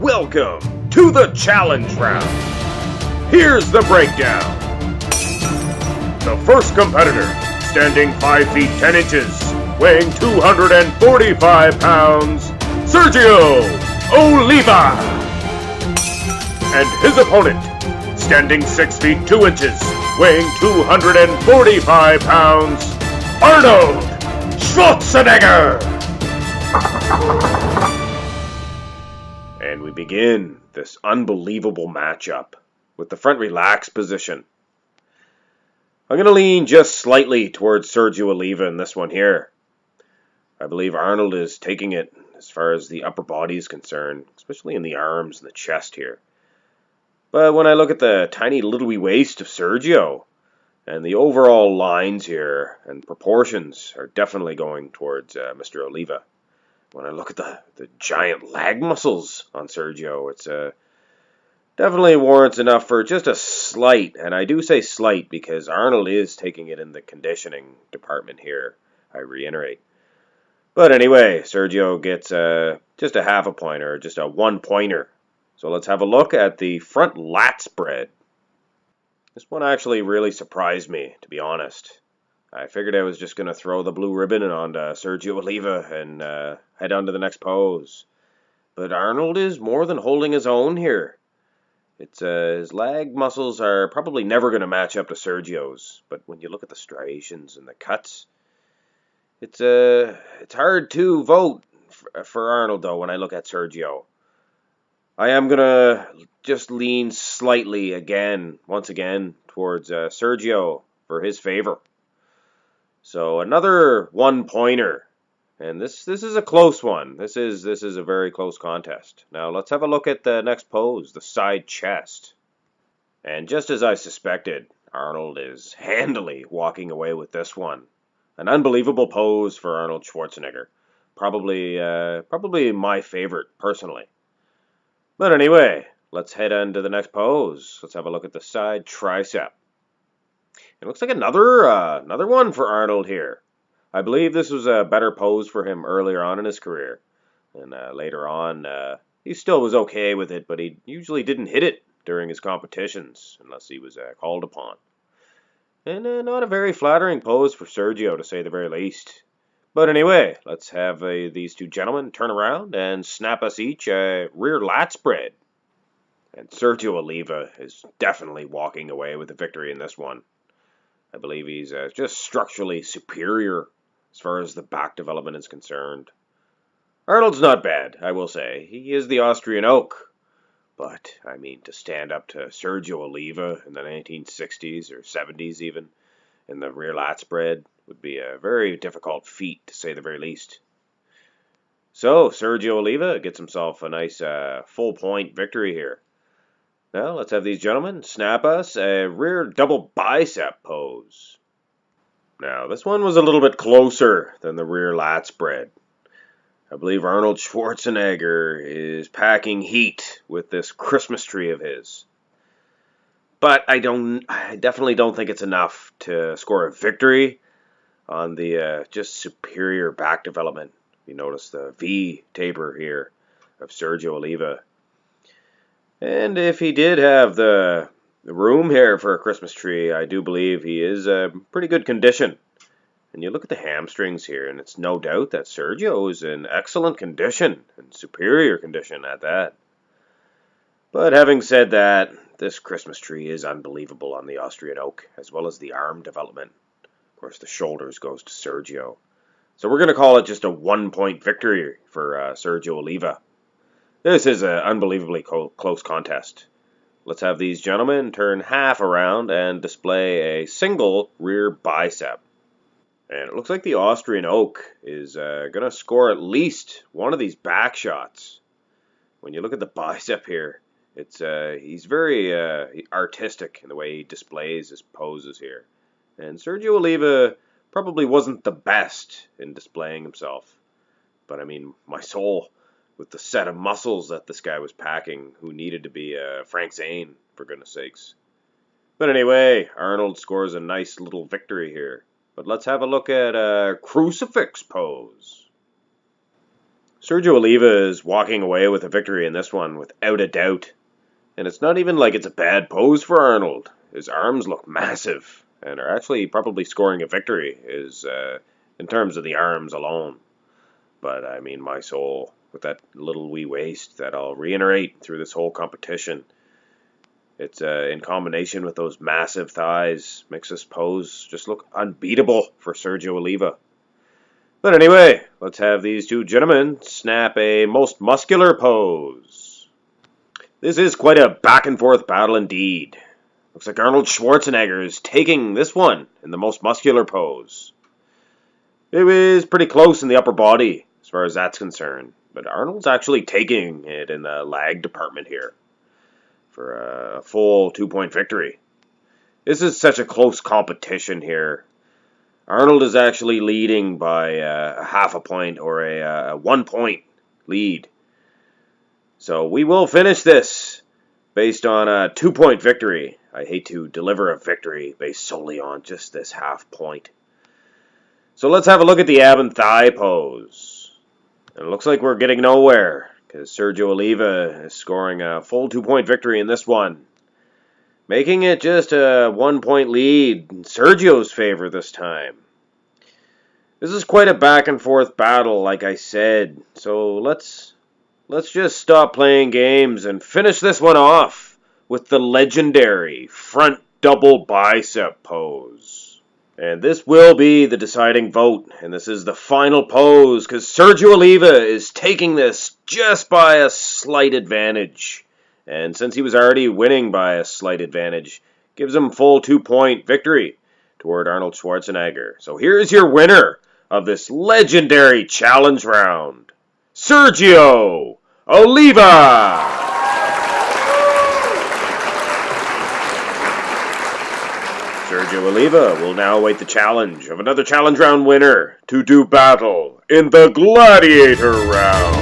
Welcome to the challenge round. Here's the breakdown. The first competitor, standing 5 feet 10 inches, weighing 245 pounds, Sergio Oliva. And his opponent, standing 6 feet 2 inches, weighing 245 pounds, Arnold Schwarzenegger. And we begin this unbelievable matchup with the front relaxed position. I'm going to lean just slightly towards Sergio Oliva in this one here. I believe Arnold is taking it as far as the upper body is concerned, especially in the arms and the chest here. But when I look at the tiny little wee waist of Sergio, and the overall lines here and proportions are definitely going towards Mr. Oliva. When I look at the giant leg muscles on Sergio, it's definitely warrants enough for just a slight, and I do say slight because Arnold is taking it in the conditioning department here, I reiterate. But anyway, Sergio gets just a half a pointer, just a 1-pointer. So let's have a look at the front lat spread. This one actually really surprised me, to be honest. I figured I was just going to throw the blue ribbon on Sergio Oliva and head on to the next pose. But Arnold is more than holding his own here. It's his leg muscles are probably never going to match up to Sergio's. But when you look at the striations and the cuts, it's hard to vote for Arnold, though, when I look at Sergio. I am going to just lean slightly once again, towards Sergio for his favor. So another 1-pointer. And this is a close one. This is a very close contest. Now let's have a look at the next pose, the side chest. And just as I suspected, Arnold is handily walking away with this one. An unbelievable pose for Arnold Schwarzenegger. Probably my favorite, personally. But anyway, let's head on to the next pose. Let's have a look at the side tricep. It looks like another one for Arnold here. I believe this was a better pose for him earlier on in his career. And later on, he still was okay with it, but he usually didn't hit it during his competitions, unless he was called upon. And not a very flattering pose for Sergio, to say the very least. But anyway, let's have these two gentlemen turn around and snap us each a rear lat spread. And Sergio Oliva is definitely walking away with the victory in this one. I believe he's just structurally superior as far as the back development is concerned. Arnold's not bad, I will say. He is the Austrian oak. But, I mean, to stand up to Sergio Oliva in the 1960s or 70s even, in the rear lat spread, would be a very difficult feat, to say the very least. So, Sergio Oliva gets himself a nice full point victory here. Now, let's have these gentlemen snap us a rear double bicep pose. Now, this one was a little bit closer than the rear lat spread. I believe Arnold Schwarzenegger is packing heat with this Christmas tree of his. But I definitely don't think it's enough to score a victory on the just superior back development. You notice the V taper here of Sergio Oliva. And if he did have the room here for a Christmas tree, I do believe he is in pretty good condition. And you look at the hamstrings here, and it's no doubt that Sergio is in excellent condition, and superior condition at that. But having said that, this Christmas tree is unbelievable on the Austrian oak, as well as the arm development. Of course, the shoulders goes to Sergio. So we're going to call it just a 1-point victory for Sergio Oliva. This is an unbelievably close contest. Let's have these gentlemen turn half around and display a single rear bicep. And it looks like the Austrian oak is going to score at least one of these back shots. When you look at the bicep here, he's very artistic in the way he displays his poses here. And Sergio Oliva probably wasn't the best in displaying himself. But I mean, my soul, with the set of muscles that this guy was packing, who needed to be Frank Zane, for goodness sakes. But anyway, Arnold scores a nice little victory here. But let's have a look at a crucifix pose. Sergio Oliva is walking away with a victory in this one without a doubt. And it's not even like it's a bad pose for Arnold. His arms look massive and are actually probably scoring a victory in terms of the arms alone. But I mean, my soul, with that little wee waist that I'll reiterate through this whole competition. It's in combination with those massive thighs, makes this pose just look unbeatable for Sergio Oliva. But anyway, let's have these two gentlemen snap a most muscular pose. This is quite a back and forth battle indeed. Looks like Arnold Schwarzenegger is taking this one in the most muscular pose. It was pretty close in the upper body as far as that's concerned, but Arnold's actually taking it in the lag department here for a full 2-point victory. This is such a close competition here. Arnold is actually leading by a half a point or a 1-point lead. So we will finish this based on a 2-point victory. I hate to deliver a victory based solely on just this half point. So let's have a look at the ab and thigh pose. And it looks like we're getting nowhere, because Sergio Oliva is scoring a full 2-point victory in this one, making it just a 1-point lead in Sergio's favor this time. This is quite a back and forth battle, like I said, so let's just stop playing games and finish this one off with the legendary front double bicep pose. And this will be the deciding vote, and this is the final pose, because Sergio Oliva is taking this just by a slight advantage. And since he was already winning by a slight advantage, gives him full 2-point victory toward Arnold Schwarzenegger. So here's your winner of this legendary challenge round, Sergio Oliva! Sergio Oliva will now await the challenge of another challenge round winner to do battle in the Gladiator round.